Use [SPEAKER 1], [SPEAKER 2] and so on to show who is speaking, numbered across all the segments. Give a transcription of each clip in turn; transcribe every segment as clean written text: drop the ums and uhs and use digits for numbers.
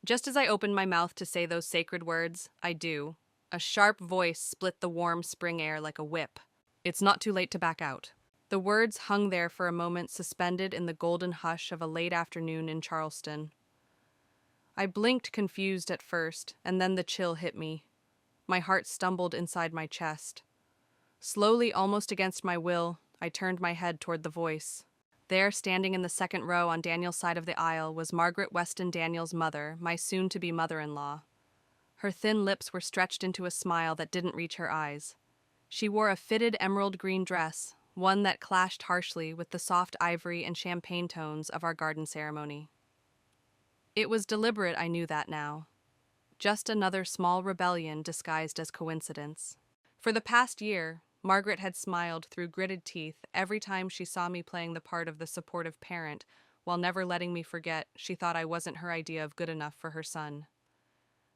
[SPEAKER 1] Just as I opened my mouth to say those sacred words, I do. A sharp voice split the warm spring air like a whip. It's not too late to back out. The words hung there for a moment, suspended in the golden hush of a late afternoon in Charleston. I blinked, confused at first, and then the chill hit me. My heart stumbled inside my chest. Slowly, almost against my will, I turned my head toward the voice. There, standing in the second row on Daniel's side of the aisle, was Margaret Weston Daniel's mother, my soon-to-be mother-in-law. Her thin lips were stretched into a smile that didn't reach her eyes. She wore a fitted emerald green dress, one that clashed harshly with the soft ivory and champagne tones of our garden ceremony. It was deliberate, I knew that now. Just another small rebellion disguised as coincidence. For the past year, Margaret had smiled through gritted teeth every time she saw me playing the part of the supportive parent, while never letting me forget she thought I wasn't her idea of good enough for her son.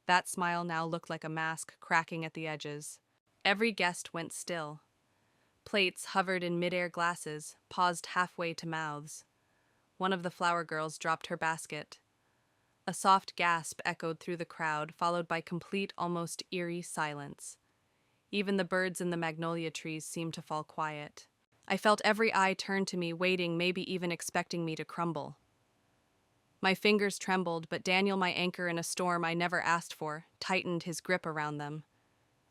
[SPEAKER 1] That smile now looked like a mask cracking at the edges. Every guest went still. Plates hovered in mid-air glasses, paused halfway to mouths. One of the flower girls dropped her basket. A soft gasp echoed through the crowd, followed by complete, almost eerie silence. Even the birds in the magnolia trees seemed to fall quiet. I felt every eye turn to me, waiting, maybe even expecting me to crumble. My fingers trembled, but Daniel, my anchor in a storm I never asked for, tightened his grip around them.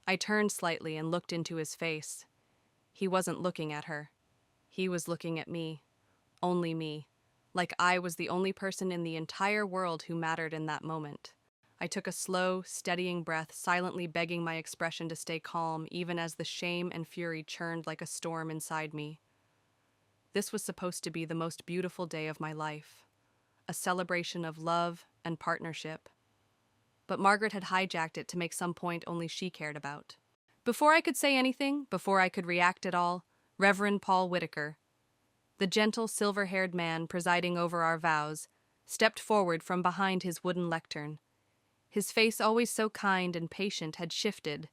[SPEAKER 1] I turned slightly and looked into his face. He wasn't looking at her. He was looking at me. Only me. Like I was the only person in the entire world who mattered in that moment. I took a slow, steadying breath, silently begging my expression to stay calm, even as the shame and fury churned like a storm inside me. This was supposed to be the most beautiful day of my life. A celebration of love and partnership. But Margaret had hijacked it to make some point only she cared about. Before I could say anything, before I could react at all, Reverend Paul Whitaker, the gentle, silver-haired man presiding over our vows, stepped forward from behind his wooden lectern. His face, always so kind and patient, had shifted.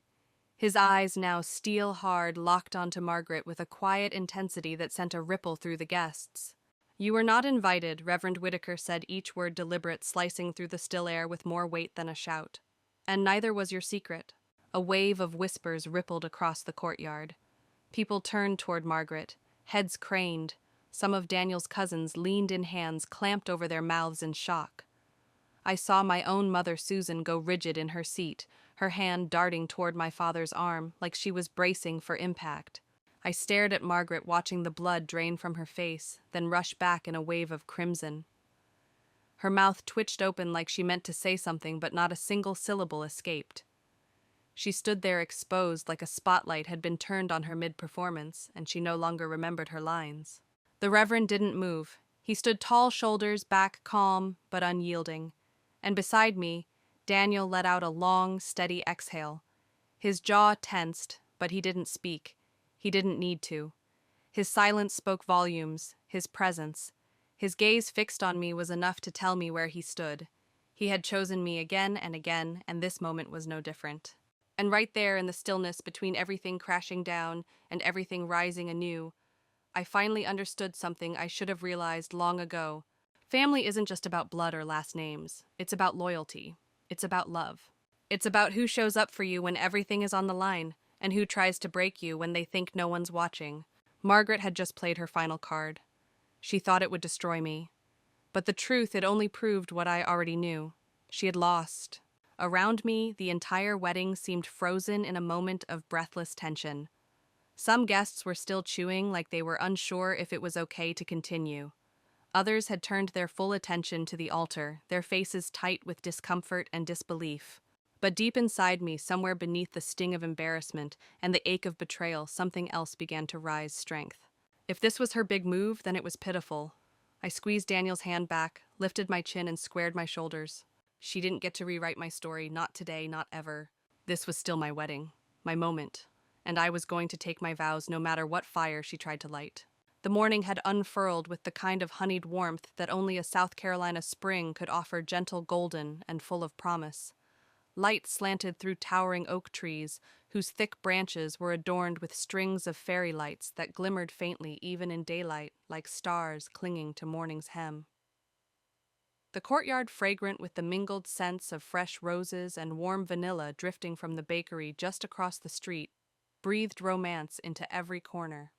[SPEAKER 1] His eyes, now steel-hard, locked onto Margaret with a quiet intensity that sent a ripple through the guests. "You were not invited," Reverend Whitaker said, each word deliberate, slicing through the still air with more weight than a shout. "And neither was your secret." A wave of whispers rippled across the courtyard. People turned toward Margaret, heads craned. Some of Daniel's cousins leaned in, hands clamped over their mouths in shock. I saw my own mother, Susan, go rigid in her seat, her hand darting toward my father's arm, like she was bracing for impact. I stared at Margaret, watching the blood drain from her face, then rush back in a wave of crimson. Her mouth twitched open like she meant to say something, but not a single syllable escaped. She stood there exposed, like a spotlight had been turned on her mid-performance, and she no longer remembered her lines. The Reverend didn't move. He stood tall, shoulders back, calm but unyielding. And beside me, Daniel let out a long, steady exhale. His jaw tensed, but he didn't speak. He didn't need to. His silence spoke volumes, his presence. His gaze fixed on me was enough to tell me where he stood. He had chosen me again, and this moment was no different. And right there in the stillness between everything crashing down and everything rising anew, I finally understood something I should have realized long ago. Family isn't just about blood or last names. It's about loyalty. It's about love. It's about who shows up for you when everything is on the line, and who tries to break you when they think no one's watching. Margaret had just played her final card. She thought it would destroy me. But the truth, it only proved what I already knew. She had lost. Around me, the entire wedding seemed frozen in a moment of breathless tension. Some guests were still chewing, like they were unsure if it was okay to continue. Others had turned their full attention to the altar, their faces tight with discomfort and disbelief. But deep inside me, somewhere beneath the sting of embarrassment and the ache of betrayal, something else began to rise strength. If this was her big move, then it was pitiful. I squeezed Daniel's hand back, lifted my chin, and squared my shoulders. She didn't get to rewrite my story, not today, not ever. This was still my wedding, my moment, and I was going to take my vows no matter what fire she tried to light. The morning had unfurled with the kind of honeyed warmth that only a South Carolina spring could offer, gentle, golden, and full of promise. Light slanted through towering oak trees, whose thick branches were adorned with strings of fairy lights that glimmered faintly even in daylight, like stars clinging to morning's hem. The courtyard, fragrant with the mingled scents of fresh roses and warm vanilla drifting from the bakery just across the street, breathed romance into every corner.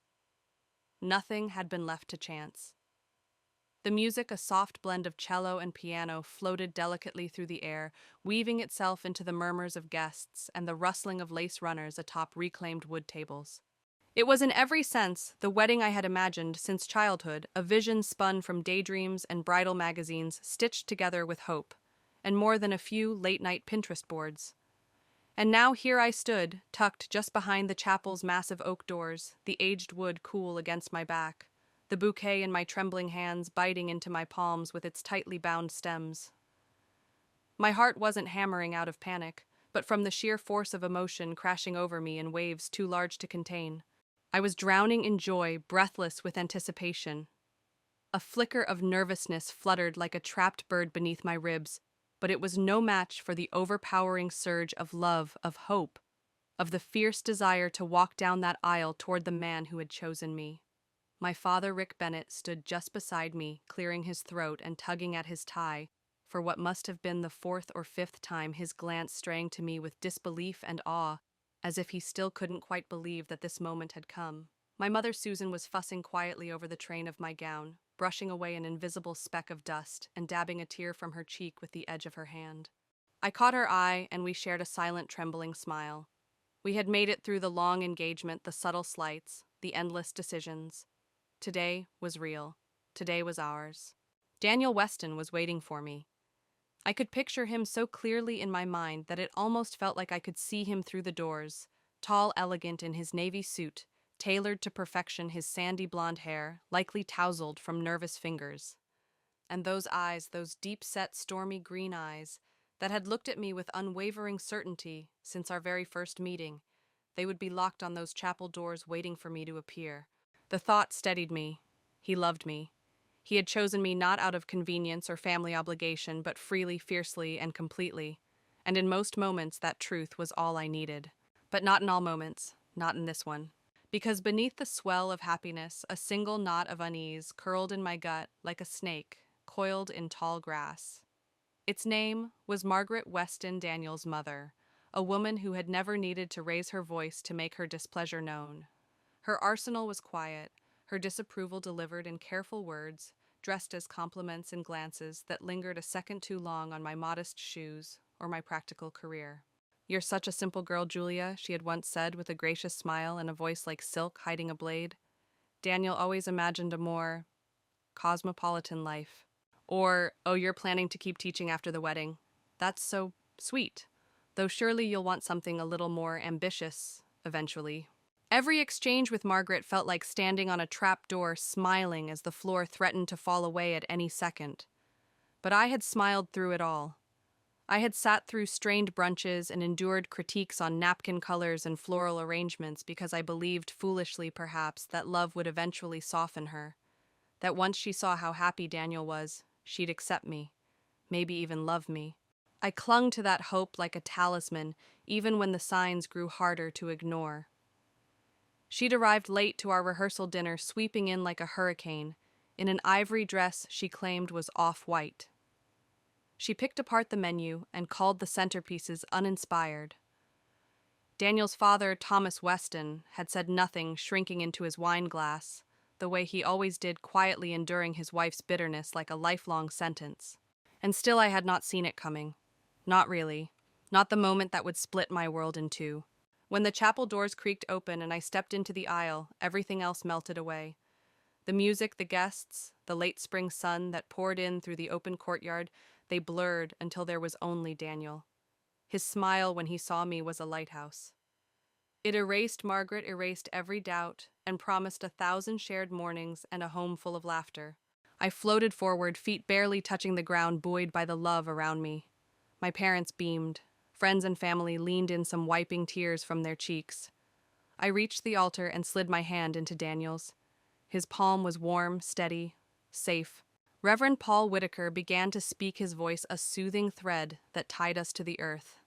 [SPEAKER 1] Nothing had been left to chance. The music, a soft blend of cello and piano, floated delicately through the air, weaving itself into the murmurs of guests and the rustling of lace runners atop reclaimed wood tables. It was in every sense the wedding I had imagined since childhood, a vision spun from daydreams and bridal magazines stitched together with hope, and more than a few late-night Pinterest boards. And now here I stood, tucked just behind the chapel's massive oak doors, the aged wood cool against my back, the bouquet in my trembling hands biting into my palms with its tightly bound stems. My heart wasn't hammering out of panic, but from the sheer force of emotion crashing over me in waves too large to contain. I was drowning in joy, breathless with anticipation. A flicker of nervousness fluttered like a trapped bird beneath my ribs, but it was no match for the overpowering surge of love, of hope, of the fierce desire to walk down that aisle toward the man who had chosen me. My father, Rick Bennett, stood just beside me, clearing his throat and tugging at his tie, for what must have been the fourth or fifth time, his glance straying to me with disbelief and awe, as if he still couldn't quite believe that this moment had come. My mother, Susan, was fussing quietly over the train of my gown, brushing away an invisible speck of dust and dabbing a tear from her cheek with the edge of her hand. I caught her eye, and we shared a silent, trembling smile. We had made it through the long engagement, the subtle slights, the endless decisions. Today was real. Today was ours. Daniel Weston was waiting for me. I could picture him so clearly in my mind that it almost felt like I could see him through the doors, tall, elegant in his navy suit, tailored to perfection, his sandy blonde hair, likely tousled from nervous fingers. And those eyes, those deep-set, stormy green eyes, that had looked at me with unwavering certainty since our very first meeting, they would be locked on those chapel doors waiting for me to appear. The thought steadied me. He loved me. He had chosen me not out of convenience or family obligation, but freely, fiercely, and completely. And in most moments, that truth was all I needed. But not in all moments, not in this one. Because beneath the swell of happiness, a single knot of unease curled in my gut like a snake, coiled in tall grass. Its name was Margaret Weston Daniel's mother, a woman who had never needed to raise her voice to make her displeasure known. Her arsenal was quiet, her disapproval delivered in careful words, dressed as compliments and glances that lingered a second too long on my modest shoes or my practical career. "You're such a simple girl, Julia," she had once said with a gracious smile and a voice like silk hiding a blade. "Daniel always imagined a more cosmopolitan life." Or, "Oh, you're planning to keep teaching after the wedding. That's so sweet, though surely you'll want something a little more ambitious eventually." Every exchange with Margaret felt like standing on a trap door, smiling as the floor threatened to fall away at any second. But I had smiled through it all. I had sat through strained brunches and endured critiques on napkin colors and floral arrangements because I believed, foolishly perhaps, that love would eventually soften her. That once she saw how happy Daniel was, she'd accept me, maybe even love me. I clung to that hope like a talisman, even when the signs grew harder to ignore. She'd arrived late to our rehearsal dinner, sweeping in like a hurricane, in an ivory dress she claimed was off-white. She picked apart the menu and called the centerpieces uninspired. Daniel's father, Thomas Weston, had said nothing, shrinking into his wine glass, the way he always did, quietly enduring his wife's bitterness like a lifelong sentence. And still I had not seen it coming. Not really. Not the moment that would split my world in two. When the chapel doors creaked open and I stepped into the aisle, everything else melted away. The music, the guests, the late spring sun that poured in through the open courtyard, they blurred until there was only Daniel. His smile when he saw me was a lighthouse. It erased Margaret, erased every doubt, and promised 1,000 shared mornings and a home full of laughter. I floated forward, feet barely touching the ground, buoyed by the love around me. My parents beamed. Friends and family leaned in, some wiping tears from their cheeks. I reached the altar and slid my hand into Daniel's. His palm was warm, steady, safe. Reverend Paul Whitaker began to speak, his voice a soothing thread that tied us to the earth.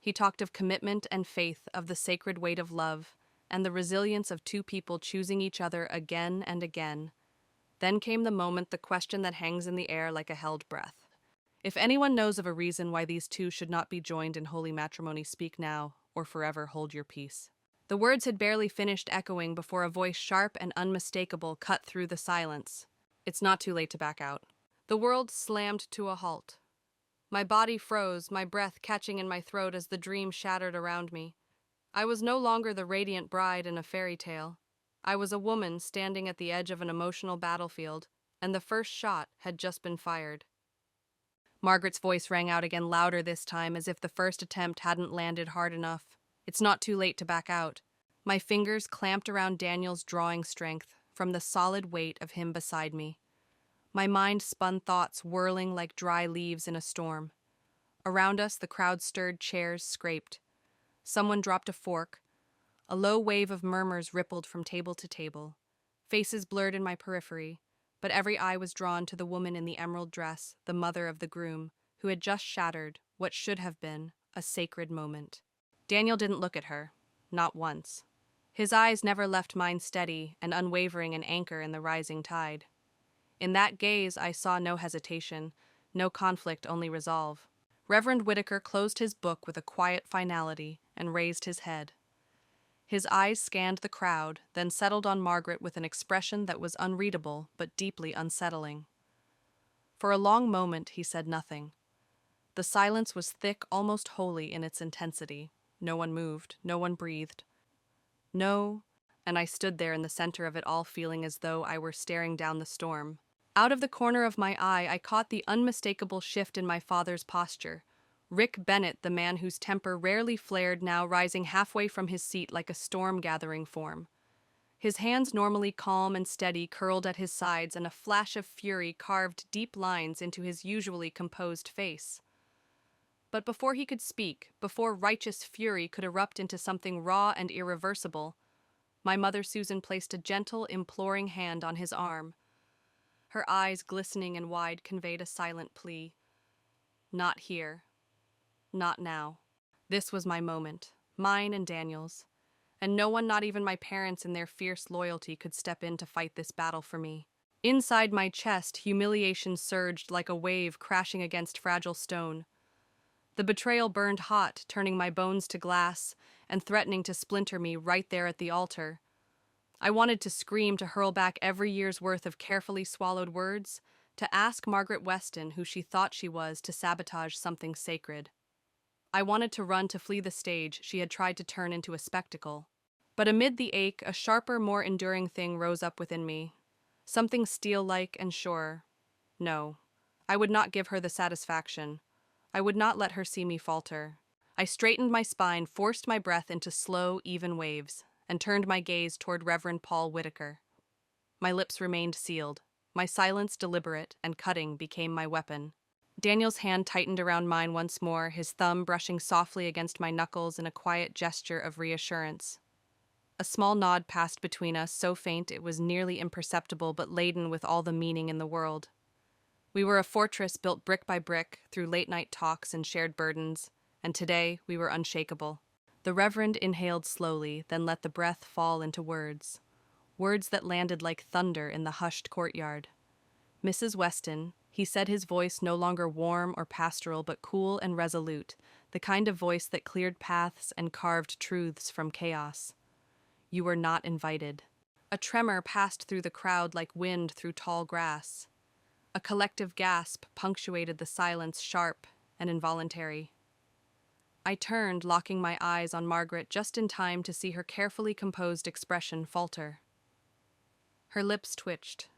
[SPEAKER 1] He talked of commitment and faith, of the sacred weight of love, and the resilience of two people choosing each other again and again. Then came the moment, the question that hangs in the air like a held breath. If anyone knows of a reason why these two should not be joined in holy matrimony, speak now, or forever hold your peace. The words had barely finished echoing before a voice sharp and unmistakable cut through the silence. It's not too late to back out. The world slammed to a halt. My body froze, my breath catching in my throat as the dream shattered around me. I was no longer the radiant bride in a fairy tale. I was a woman standing at the edge of an emotional battlefield, and the first shot had just been fired. Margaret's voice rang out again, louder this time, as if the first attempt hadn't landed hard enough. It's not too late to back out. My fingers clamped around Daniel's drawing strength from the solid weight of him beside me. My mind spun thoughts whirling like dry leaves in a storm. Around us, the crowd-stirred chairs scraped. Someone dropped a fork. A low wave of murmurs rippled from table to table. Faces blurred in my periphery, but every eye was drawn to the woman in the emerald dress, the mother of the groom, who had just shattered what should have been a sacred moment. Daniel didn't look at her, not once. His eyes never left mine, steady and unwavering, an anchor in the rising tide. In that gaze I saw no hesitation, no conflict, only resolve. Reverend Whitaker closed his book with a quiet finality and raised his head. His eyes scanned the crowd, then settled on Margaret with an expression that was unreadable but deeply unsettling. For a long moment he said nothing. The silence was thick, almost holy in its intensity. No one moved, no one breathed. No, and I stood there in the center of it all, feeling as though I were staring down the storm. Out of the corner of my eye, I caught the unmistakable shift in my father's posture. Rick Bennett, the man whose temper rarely flared, now rising halfway from his seat like a storm-gathering form. His hands, normally calm and steady, curled at his sides, and a flash of fury carved deep lines into his usually composed face. But before he could speak, before righteous fury could erupt into something raw and irreversible, my mother Susan placed a gentle, imploring hand on his arm. Her eyes, glistening and wide, conveyed a silent plea. Not here. Not now. This was my moment, mine and Daniel's. And no one, not even my parents in their fierce loyalty, could step in to fight this battle for me. Inside my chest, humiliation surged like a wave crashing against fragile stone. The betrayal burned hot, turning my bones to glass and threatening to splinter me right there at the altar. I wanted to scream, to hurl back every year's worth of carefully swallowed words, to ask Margaret Weston, who she thought she was, to sabotage something sacred. I wanted to run, to flee the stage she had tried to turn into a spectacle. But amid the ache, a sharper, more enduring thing rose up within me. Something steel-like and sure. No, I would not give her the satisfaction. I would not let her see me falter. I straightened my spine, forced my breath into slow, even waves, and turned my gaze toward Reverend Paul Whitaker. My lips remained sealed. My silence, deliberate and cutting, became my weapon. Daniel's hand tightened around mine once more, his thumb brushing softly against my knuckles in a quiet gesture of reassurance. A small nod passed between us, so faint it was nearly imperceptible, but laden with all the meaning in the world. We were a fortress built brick by brick through late-night talks and shared burdens, and today we were unshakable. The Reverend inhaled slowly, then let the breath fall into words. Words that landed like thunder in the hushed courtyard. Mrs. Weston, he said, his voice no longer warm or pastoral but cool and resolute, the kind of voice that cleared paths and carved truths from chaos. You were not invited. A tremor passed through the crowd like wind through tall grass. A collective gasp punctuated the silence, sharp and involuntary. I turned, locking my eyes on Margaret just in time to see her carefully composed expression falter. Her lips twitched.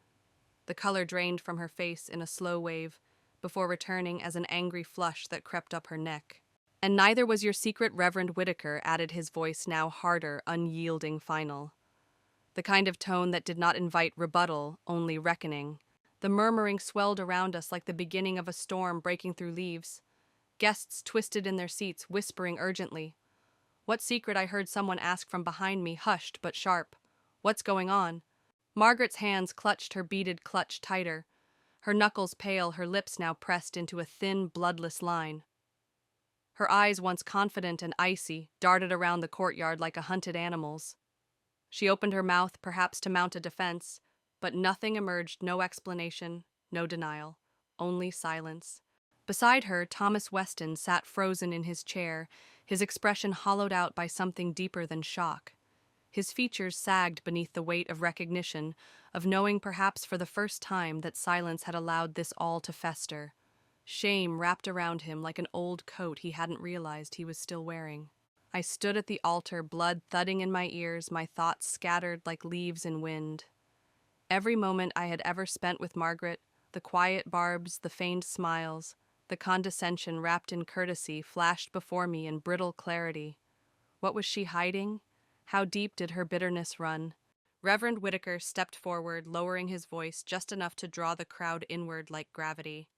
[SPEAKER 1] The color drained from her face in a slow wave, before returning as an angry flush that crept up her neck. And neither was your secret, Reverend Whitaker, added his voice, now harder, unyielding, final. The kind of tone that did not invite rebuttal, only reckoning. The murmuring swelled around us like the beginning of a storm breaking through leaves. Guests twisted in their seats, whispering urgently. What secret? I heard someone ask from behind me, hushed but sharp. What's going on? Margaret's hands clutched her beaded clutch tighter, her knuckles pale, her lips now pressed into a thin, bloodless line. Her eyes, once confident and icy, darted around the courtyard like a hunted animal's. She opened her mouth, perhaps to mount a defense, but nothing emerged, no explanation, no denial, only silence. Beside her, Thomas Weston sat frozen in his chair, his expression hollowed out by something deeper than shock. His features sagged beneath the weight of recognition, of knowing perhaps for the first time that silence had allowed this all to fester. Shame wrapped around him like an old coat he hadn't realized he was still wearing. I stood at the altar, blood thudding in my ears, my thoughts scattered like leaves in wind. Every moment I had ever spent with Margaret, the quiet barbs, the feigned smiles, the condescension wrapped in courtesy flashed before me in brittle clarity. What was she hiding? How deep did her bitterness run? Reverend Whitaker stepped forward, lowering his voice just enough to draw the crowd inward like gravity.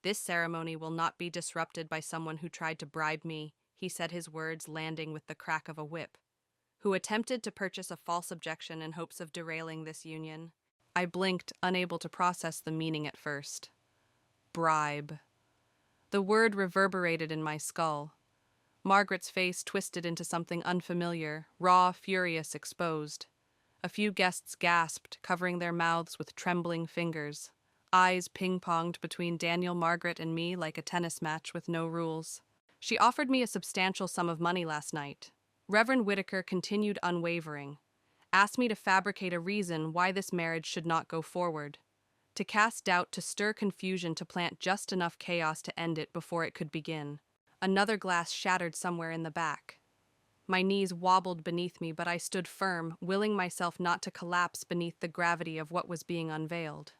[SPEAKER 1] "This ceremony will not be disrupted by someone who tried to bribe me," he said, his words landing with the crack of a whip. "Who attempted to purchase a false objection in hopes of derailing this union." I blinked, unable to process the meaning at first. Bribe. The word reverberated in my skull. Margaret's face twisted into something unfamiliar, raw, furious, exposed. A few guests gasped, covering their mouths with trembling fingers. Eyes ping-ponged between Daniel, Margaret, and me like a tennis match with no rules. "She offered me a substantial sum of money last night." Reverend Whitaker continued unwavering. "Asked me to fabricate a reason why this marriage should not go forward. To cast doubt, to stir confusion, to plant just enough chaos to end it before it could begin." Another glass shattered somewhere in the back. My knees wobbled beneath me, but I stood firm, willing myself not to collapse beneath the gravity of what was being unveiled.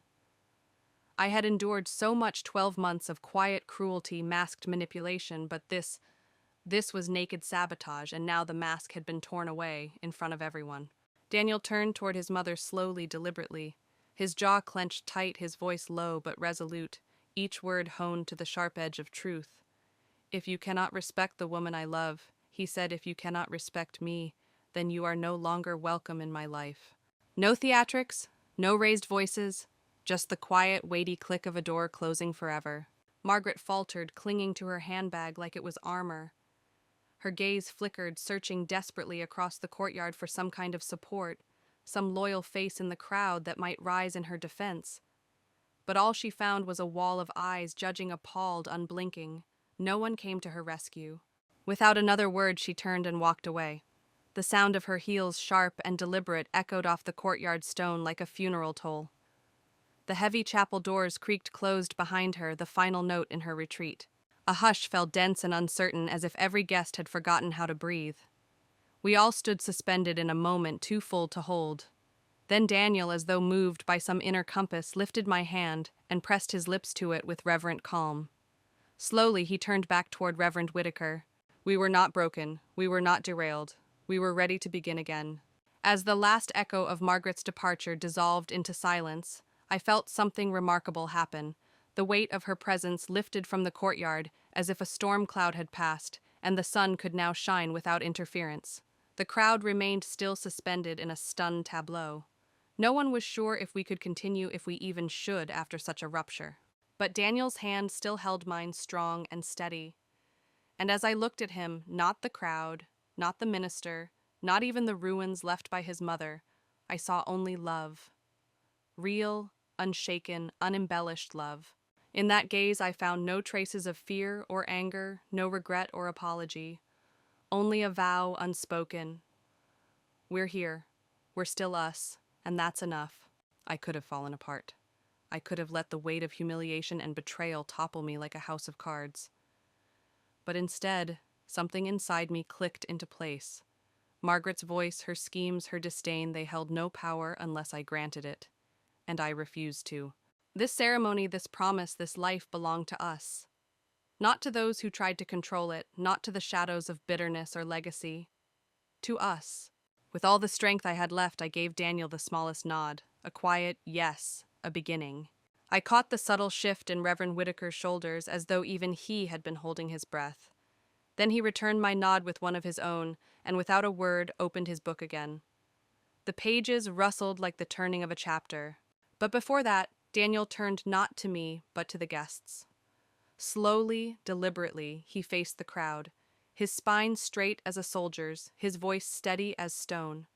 [SPEAKER 1] I had endured so much 12 months of quiet cruelty, masked manipulation, but this was naked sabotage, and now the mask had been torn away in front of everyone. Daniel turned toward his mother slowly, deliberately. His jaw clenched tight, his voice low but resolute, each word honed to the sharp edge of truth. "If you cannot respect the woman I love," he said, "if you cannot respect me, then you are no longer welcome in my life." No theatrics, no raised voices, just the quiet, weighty click of a door closing forever. Margaret faltered, clinging to her handbag like it was armor. Her gaze flickered, searching desperately across the courtyard for some kind of support, some loyal face in the crowd that might rise in her defense. But all she found was a wall of eyes, judging, appalled, unblinking. No one came to her rescue. Without another word, she turned and walked away. The sound of her heels, sharp and deliberate, echoed off the courtyard stone like a funeral toll. The heavy chapel doors creaked closed behind her, the final note in her retreat. A hush fell dense and uncertain, as if every guest had forgotten how to breathe. We all stood suspended in a moment too full to hold. Then Daniel, as though moved by some inner compass, lifted my hand and pressed his lips to it with reverent calm. Slowly, he turned back toward Reverend Whitaker. "We were not broken. We were not derailed. We were ready to begin again." As the last echo of Margaret's departure dissolved into silence, I felt something remarkable happen. The weight of her presence lifted from the courtyard as if a storm cloud had passed, and the sun could now shine without interference. The crowd remained still, suspended in a stunned tableau. No one was sure if we could continue, if we even should, after such a rupture. But Daniel's hand still held mine, strong and steady. And as I looked at him, not the crowd, not the minister, not even the ruins left by his mother, I saw only love. Real, unshaken, unembellished love. In that gaze I found no traces of fear or anger, no regret or apology. Only a vow unspoken. We're here. We're still us. And that's enough. I could have fallen apart. I could have let the weight of humiliation and betrayal topple me like a house of cards. But instead, something inside me clicked into place. Margaret's voice, her schemes, her disdain, they held no power unless I granted it. And I refused to. This ceremony, this promise, this life belonged to us. Not to those who tried to control it, not to the shadows of bitterness or legacy. To us. With all the strength I had left, I gave Daniel the smallest nod, a quiet yes, a beginning. I caught the subtle shift in Reverend Whitaker's shoulders, as though even he had been holding his breath. Then he returned my nod with one of his own, and without a word opened his book again. The pages rustled like the turning of a chapter. But before that, Daniel turned not to me, but to the guests. Slowly, deliberately, he faced the crowd, his spine straight as a soldier's, his voice steady as stone.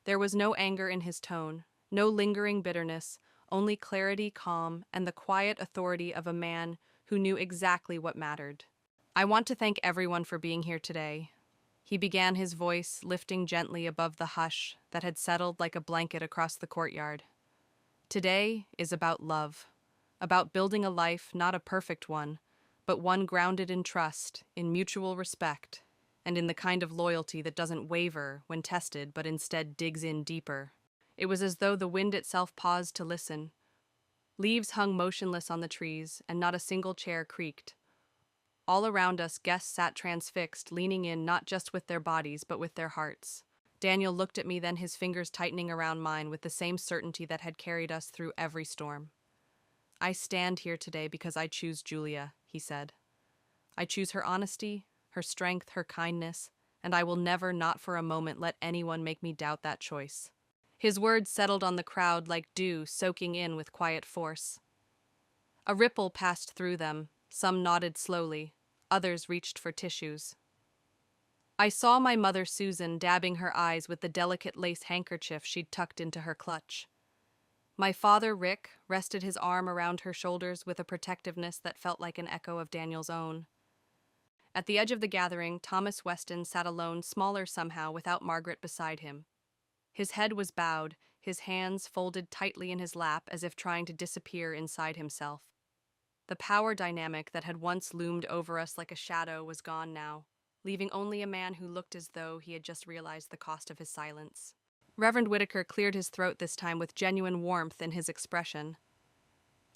[SPEAKER 1] There was no anger in his tone, no lingering bitterness, only clarity, calm, and the quiet authority of a man who knew exactly what mattered. I want to thank everyone for being here today. He began, his voice lifting gently above the hush that had settled like a blanket across the courtyard. Today is about love, about building a life, not a perfect one, but one grounded in trust, in mutual respect, and in the kind of loyalty that doesn't waver when tested but instead digs in deeper. It was as though the wind itself paused to listen. Leaves hung motionless on the trees, and not a single chair creaked. All around us, guests sat transfixed, leaning in not just with their bodies, but with their hearts. Daniel looked at me, then his fingers tightening around mine with the same certainty that had carried us through every storm. I stand here today because I choose Julia, he said. I choose her honesty, her strength, her kindness, and I will never, not for a moment, let anyone make me doubt that choice. His words settled on the crowd like dew soaking in with quiet force. A ripple passed through them. Some nodded slowly, others reached for tissues. I saw my mother Susan dabbing her eyes with the delicate lace handkerchief she'd tucked into her clutch. My father Rick rested his arm around her shoulders with a protectiveness that felt like an echo of Daniel's own. At the edge of the gathering, Thomas Weston sat alone, smaller somehow, without Margaret beside him. His head was bowed, his hands folded tightly in his lap as if trying to disappear inside himself. The power dynamic that had once loomed over us like a shadow was gone now, leaving only a man who looked as though he had just realized the cost of his silence. Reverend Whitaker cleared his throat this time with genuine warmth in his expression.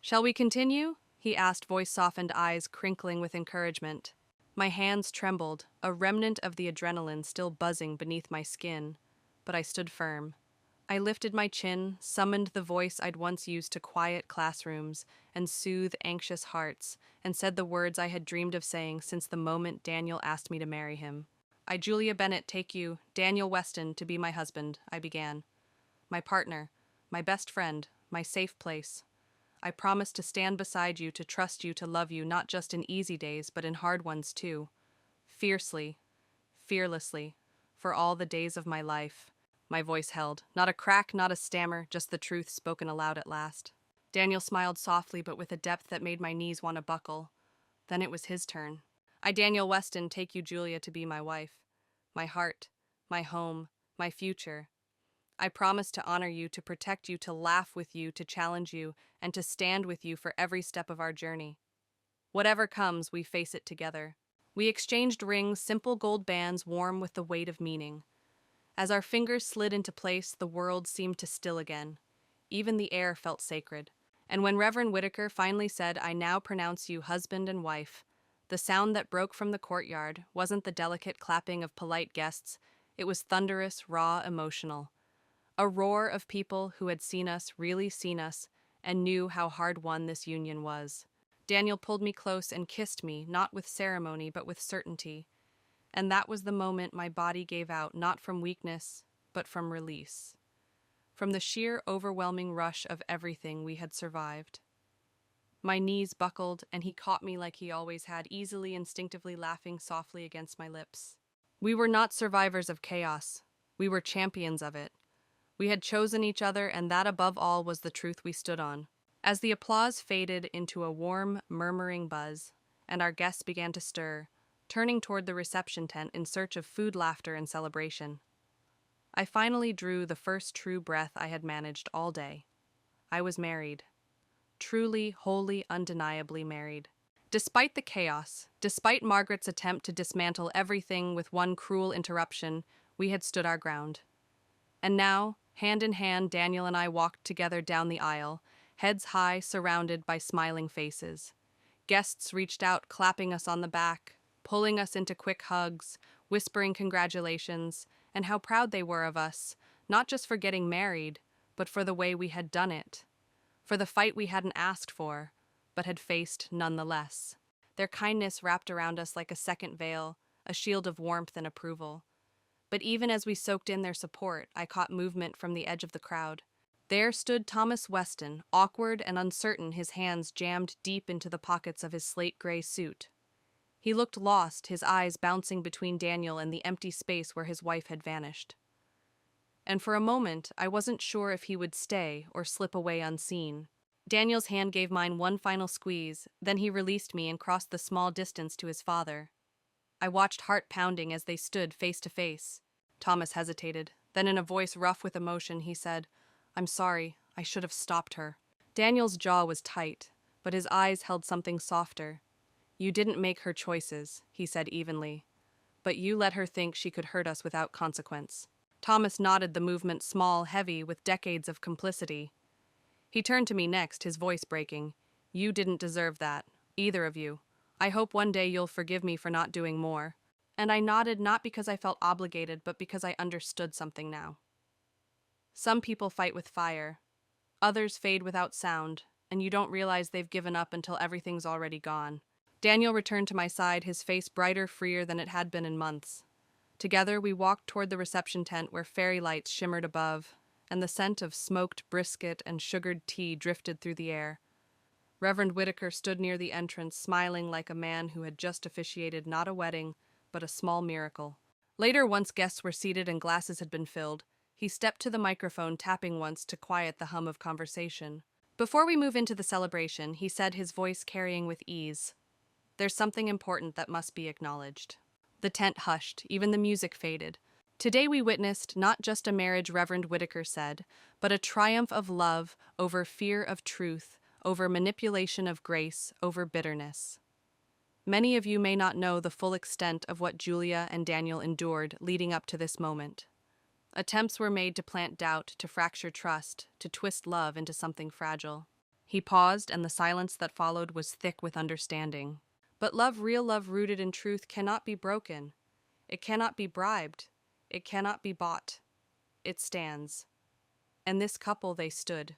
[SPEAKER 1] "Shall we continue?" he asked, voice softened, eyes crinkling with encouragement. My hands trembled, a remnant of the adrenaline still buzzing beneath my skin, but I stood firm. I lifted my chin, summoned the voice I'd once used to quiet classrooms and soothe anxious hearts, and said the words I had dreamed of saying since the moment Daniel asked me to marry him. "I, Julia Bennett, take you, Daniel Weston, to be my husband," I began. "My partner, my best friend, my safe place. I promise to stand beside you, to trust you, to love you, not just in easy days, but in hard ones too. Fiercely, fearlessly, for all the days of my life." My voice held. Not a crack, not a stammer, just the truth spoken aloud at last. Daniel smiled softly, but with a depth that made my knees want to buckle. Then it was his turn. "I, Daniel Weston, take you, Julia, to be my wife. My heart, my home, my future. I promise to honor you, to protect you, to laugh with you, to challenge you, and to stand with you for every step of our journey. Whatever comes, we face it together." We exchanged rings, simple gold bands warm with the weight of meaning. As our fingers slid into place, the world seemed to still again. Even the air felt sacred. And when Reverend Whitaker finally said, "I now pronounce you husband and wife," the sound that broke from the courtyard wasn't the delicate clapping of polite guests. It was thunderous, raw, emotional. A roar of people who had seen us, really seen us, and knew how hard-won this union was. Daniel pulled me close and kissed me, not with ceremony, but with certainty. And that was the moment my body gave out, not from weakness, but from release. From the sheer, overwhelming rush of everything we had survived. My knees buckled, and he caught me like he always had, easily, instinctively laughing softly against my lips. We were not survivors of chaos. We were champions of it. We had chosen each other, and that above all was the truth we stood on. As the applause faded into a warm, murmuring buzz, and our guests began to stir, turning toward the reception tent in search of food, laughter, and celebration, I finally drew the first true breath I had managed all day. I was married. Truly, wholly, undeniably married. Despite the chaos, despite Margaret's attempt to dismantle everything with one cruel interruption, we had stood our ground. And now, hand in hand, Daniel and I walked together down the aisle, heads high, surrounded by smiling faces. Guests reached out, clapping us on the back, pulling us into quick hugs, whispering congratulations, and how proud they were of us, not just for getting married, but for the way we had done it, for the fight we hadn't asked for, but had faced nonetheless. Their kindness wrapped around us like a second veil, a shield of warmth and approval. But even as we soaked in their support, I caught movement from the edge of the crowd. There stood Thomas Weston, awkward and uncertain, his hands jammed deep into the pockets of his slate-gray suit. He looked lost, his eyes bouncing between Daniel and the empty space where his wife had vanished. And for a moment, I wasn't sure if he would stay or slip away unseen. Daniel's hand gave mine one final squeeze, then he released me and crossed the small distance to his father. I watched heart pounding as they stood face to face. Thomas hesitated. Then in a voice rough with emotion, he said, "I'm sorry, I should have stopped her." Daniel's jaw was tight, but his eyes held something softer. "You didn't make her choices," he said evenly, "but you let her think she could hurt us without consequence." Thomas nodded, the movement small, heavy, with decades of complicity. He turned to me next, his voice breaking. "You didn't deserve that, either of you. I hope one day you'll forgive me for not doing more." And I nodded, not because I felt obligated, but because I understood something now. Some people fight with fire. Others fade without sound, and you don't realize they've given up until everything's already gone. Daniel returned to my side, his face brighter, freer than it had been in months. Together, we walked toward the reception tent where fairy lights shimmered above, and the scent of smoked brisket and sugared tea drifted through the air. Reverend Whitaker stood near the entrance, smiling like a man who had just officiated not a wedding, but a small miracle. Later, once guests were seated and glasses had been filled, he stepped to the microphone, tapping once to quiet the hum of conversation. "Before we move into the celebration," he said, his voice carrying with ease, "there's something important that must be acknowledged." The tent hushed, even the music faded. "Today we witnessed not just a marriage," Reverend Whitaker said, "but a triumph of love over fear of truth, over manipulation of grace, over bitterness." Many of you may not know the full extent of what Julia and Daniel endured leading up to this moment. Attempts were made to plant doubt, to fracture trust, to twist love into something fragile. He paused, and the silence that followed was thick with understanding. But love, real love rooted in truth, cannot be broken. It cannot be bribed. It cannot be bought. It stands. And this couple, they stood.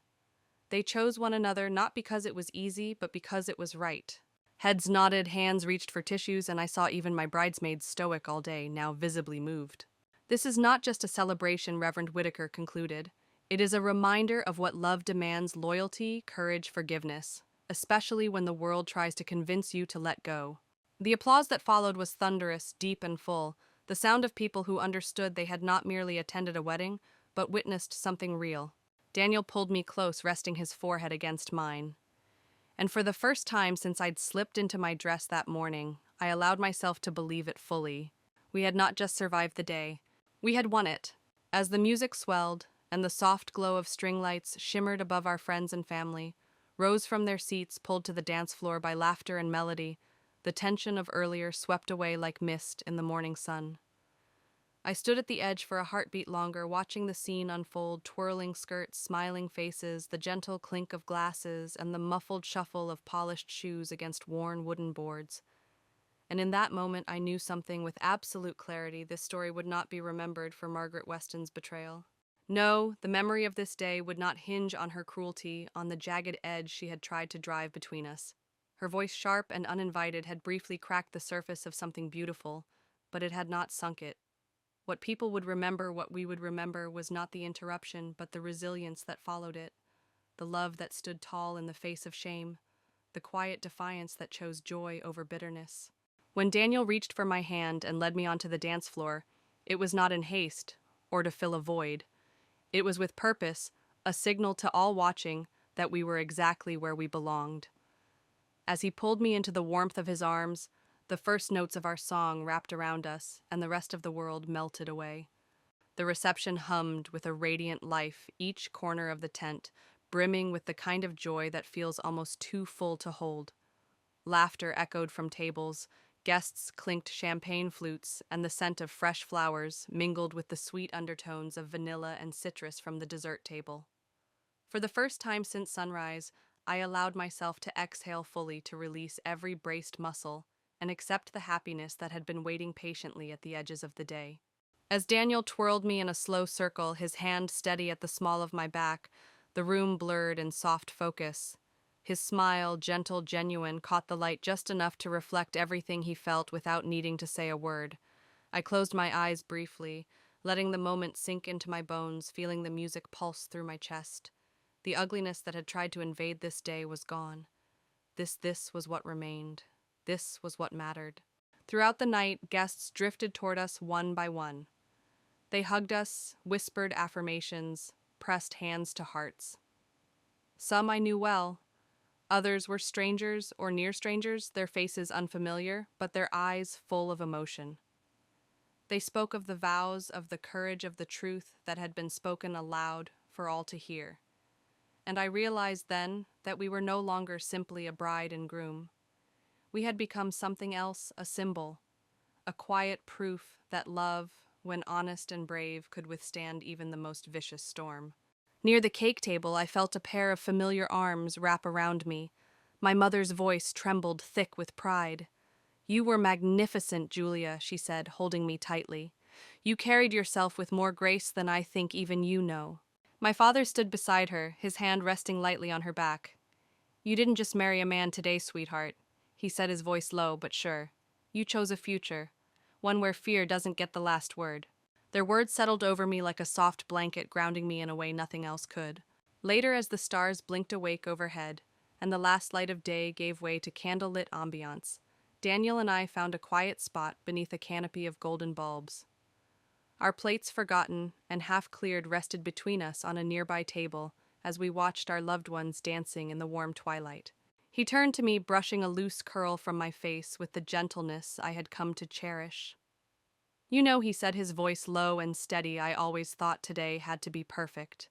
[SPEAKER 1] They chose one another not because it was easy, but because it was right. Heads nodded, hands reached for tissues, and I saw even my bridesmaids, stoic all day, now visibly moved. "This is not just a celebration," Reverend Whitaker concluded. "It is a reminder of what love demands: loyalty, courage, forgiveness, especially when the world tries to convince you to let go." The applause that followed was thunderous, deep and full, the sound of people who understood they had not merely attended a wedding, but witnessed something real. Daniel pulled me close, resting his forehead against mine. And for the first time since I'd slipped into my dress that morning, I allowed myself to believe it fully. We had not just survived the day. We had won it. As the music swelled, and the soft glow of string lights shimmered above our friends and family, rose from their seats, pulled to the dance floor by laughter and melody, the tension of earlier swept away like mist in the morning sun. I stood at the edge for a heartbeat longer, watching the scene unfold: twirling skirts, smiling faces, the gentle clink of glasses, and the muffled shuffle of polished shoes against worn wooden boards. And in that moment, I knew something with absolute clarity: this story would not be remembered for Margaret Weston's betrayal. No, the memory of this day would not hinge on her cruelty, on the jagged edge she had tried to drive between us. Her voice, sharp and uninvited, had briefly cracked the surface of something beautiful, but it had not sunk it. What people would remember, what we would remember, was not the interruption, but the resilience that followed it, the love that stood tall in the face of shame, the quiet defiance that chose joy over bitterness. When Daniel reached for my hand and led me onto the dance floor, it was not in haste or to fill a void. It was with purpose, a signal to all watching that we were exactly where we belonged. As he pulled me into the warmth of his arms, the first notes of our song wrapped around us, and the rest of the world melted away. The reception hummed with a radiant life, each corner of the tent brimming with the kind of joy that feels almost too full to hold. Laughter echoed from tables, guests clinked champagne flutes, and the scent of fresh flowers mingled with the sweet undertones of vanilla and citrus from the dessert table. For the first time since sunrise, I allowed myself to exhale fully, to release every braced muscle and accept the happiness that had been waiting patiently at the edges of the day. As Daniel twirled me in a slow circle, his hand steady at the small of my back, the room blurred in soft focus. His smile, gentle, genuine, caught the light just enough to reflect everything he felt without needing to say a word. I closed my eyes briefly, letting the moment sink into my bones, feeling the music pulse through my chest. The ugliness that had tried to invade this day was gone. This was what remained. This was what mattered. Throughout the night, guests drifted toward us one by one. They hugged us, whispered affirmations, pressed hands to hearts. Some I knew well. Others were strangers or near strangers, their faces unfamiliar, but their eyes full of emotion. They spoke of the vows, of the courage, of the truth that had been spoken aloud for all to hear. And I realized then that we were no longer simply a bride and groom. We had become something else, a symbol, a quiet proof that love, when honest and brave, could withstand even the most vicious storm. Near the cake table, I felt a pair of familiar arms wrap around me. My mother's voice trembled thick with pride. "You were magnificent, Julia," she said, holding me tightly. "You carried yourself with more grace than I think even you know." My father stood beside her, his hand resting lightly on her back. "You didn't just marry a man today, sweetheart," he said, his voice low but sure. "You chose a future, one where fear doesn't get the last word." Their words settled over me like a soft blanket, grounding me in a way nothing else could. Later, as the stars blinked awake overhead, and the last light of day gave way to candlelit ambiance, Daniel and I found a quiet spot beneath a canopy of golden bulbs. Our plates forgotten and half cleared rested between us on a nearby table as we watched our loved ones dancing in the warm twilight. He turned to me, brushing a loose curl from my face with the gentleness I had come to cherish. "You know," he said, his voice low and steady, "I always thought today had to be perfect.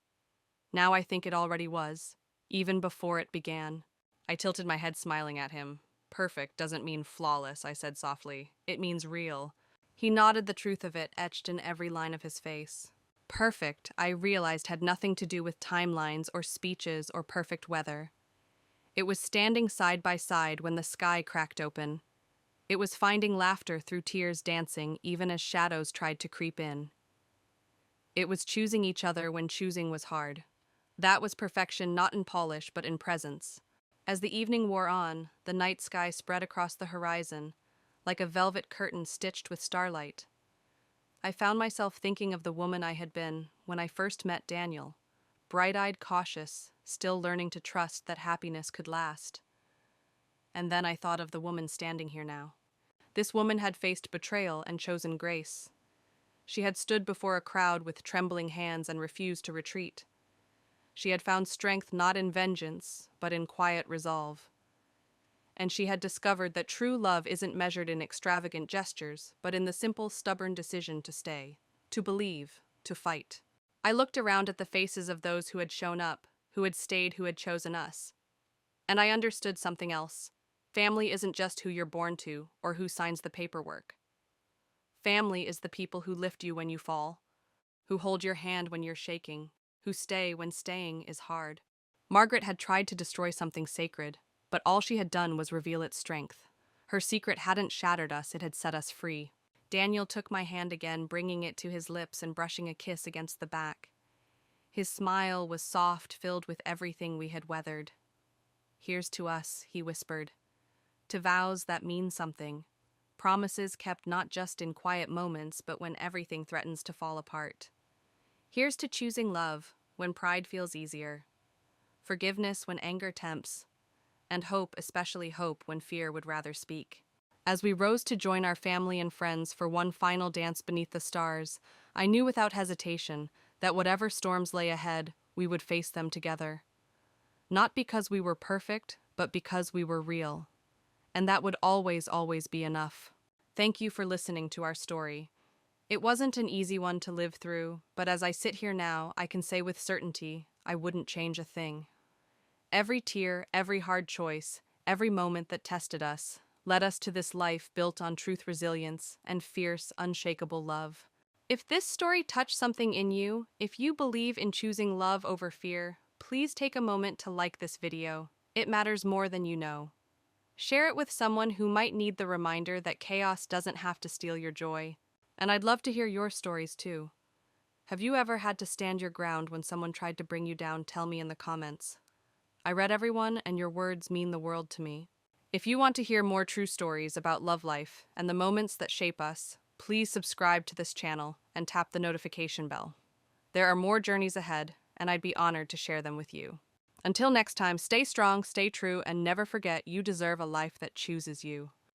[SPEAKER 1] Now I think it already was, even before it began." I tilted my head, smiling at him. "Perfect doesn't mean flawless," I said softly. "It means real." He nodded, the truth of it etched in every line of his face. Perfect, I realized, had nothing to do with timelines or speeches or perfect weather. It was standing side by side when the sky cracked open. It was finding laughter through tears dancing, even as shadows tried to creep in. It was choosing each other when choosing was hard. That was perfection, not in polish, but in presence. As the evening wore on, the night sky spread across the horizon, like a velvet curtain stitched with starlight. I found myself thinking of the woman I had been when I first met Daniel, bright-eyed, cautious, still learning to trust that happiness could last. And then I thought of the woman standing here now. This woman had faced betrayal and chosen grace. She had stood before a crowd with trembling hands and refused to retreat. She had found strength not in vengeance, but in quiet resolve. And she had discovered that true love isn't measured in extravagant gestures, but in the simple, stubborn decision to stay, to believe, to fight. I looked around at the faces of those who had shown up, who had stayed, who had chosen us. And I understood something else. Family isn't just who you're born to or who signs the paperwork. Family is the people who lift you when you fall, who hold your hand when you're shaking, who stay when staying is hard. Margaret had tried to destroy something sacred, but all she had done was reveal its strength. Her secret hadn't shattered us, it had set us free. Daniel took my hand again, bringing it to his lips and brushing a kiss against the back. His smile was soft, filled with everything we had weathered. "Here's to us," he whispered. "To vows that mean something. Promises kept not just in quiet moments, but when everything threatens to fall apart. Here's to choosing love when pride feels easier. Forgiveness when anger tempts. And hope, especially hope, when fear would rather speak." As we rose to join our family and friends for one final dance beneath the stars, I knew without hesitation that whatever storms lay ahead, we would face them together. Not because we were perfect, but because we were real. And that would always, always be enough. Thank you for listening to our story. It wasn't an easy one to live through, but as I sit here now, I can say with certainty, I wouldn't change a thing. Every tear, every hard choice, every moment that tested us, led us to this life built on truth, resilience, and fierce, unshakable love. If this story touched something in you, if you believe in choosing love over fear, please take a moment to like this video. It matters more than you know. Share it with someone who might need the reminder that chaos doesn't have to steal your joy. And I'd love to hear your stories too. Have you ever had to stand your ground when someone tried to bring you down? Tell me in the comments. I read everyone, and your words mean the world to me. If you want to hear more true stories about love life and the moments that shape us, please subscribe to this channel and tap the notification bell. There are more journeys ahead, and I'd be honored to share them with you. Until next time, stay strong, stay true, and never forget you deserve a life that chooses you.